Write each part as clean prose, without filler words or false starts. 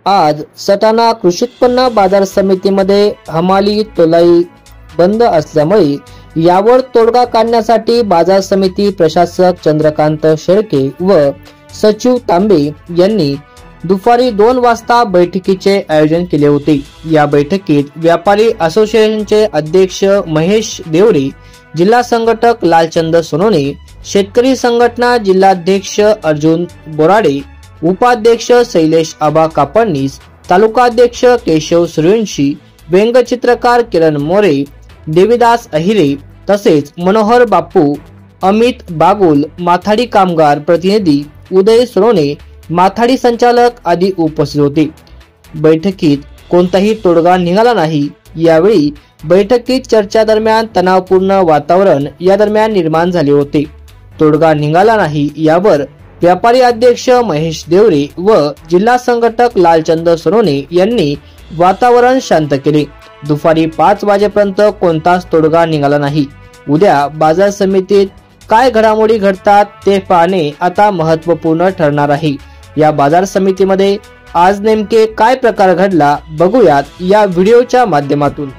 आज सटाणा कृषी उत्पन्न बाजार समितीमध्ये हमाली तोलाई बंद असल्यामुळे यावर तोडगा काढण्यासाठी बाजार समिती प्रशासक चंद्रकांत शेळके व सचिव तांबे यांनी दुपारी 2 वाजता बैठकीचे आयोजन केले होते। या बैठकीत व्यापारी असोसिएशनचे अध्यक्ष महेश देवरे, जिल्हा संघटक लालचंद सोनोने, शेतकरी संघटना जिल्हाध्यक्ष अर्जुन बोराडे, उपाध्यक्ष शैलेश आबा कापडनीस, तालुकाध्यक्ष केशव सूर्यवंशी, व्यंगचित्रकार किरण मोरे, देवीदास अहिरे तसेच मनोहर बापू, अमित बागुल, माथाडी कामगार प्रतिनिधी उदय सोनोने, माथाडी संचालक आदी उपस्थित होते। बैठकीत कोणताही तोडगा निघाला नाही। यावेळी बैठकीत चर्चा दरम्यान तणावपूर्ण वातावरण या दरम्यान निर्माण झाले होते। तोडगा निघाला नाही यावर व्यापारी अध्यक्ष महेश देवरे व जिल्हा संघटक लालचंद सोनोने यांनी वातावरण शांत केले। दुपारी 5 वाजेपर्यंत कोणताच तोडगा निघाला नाही। उद्या बाजार समितीत काय घडामोडी घडतात ते पाहणे आता महत्त्वपूर्ण ठरणार आहे। या बाजार समितीमध्ये आज नेमके काय प्रकार घडला बघूयात या व्हिडिओच्या माध्यमातून।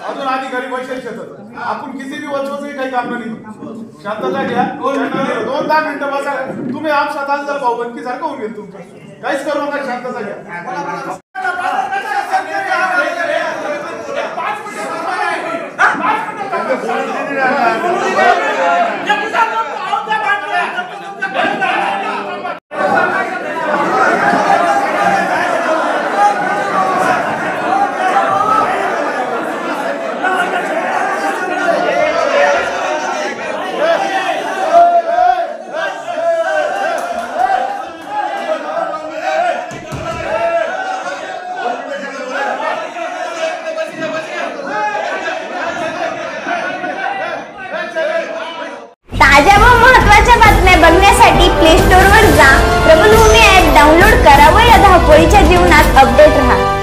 अजून आधी घरी बसायचे आपण किती बी वचवच काही काम नाही। शांतता घ्या। 2-10 मिनिटं बसा। तुम्ही आमच्या तालुका भाऊबंदकी सारखं होऊन गेल तुमचं। काहीच करू नका, शांतता घ्या। ताज्या व महत्त्वाच्या बातम्या बघण्यासाठी प्ले स्टोअरवर जा, प्रबलभूमी ॲप डाउनलोड करा व या धावपळीच्या जीवनात अपडेट रहा।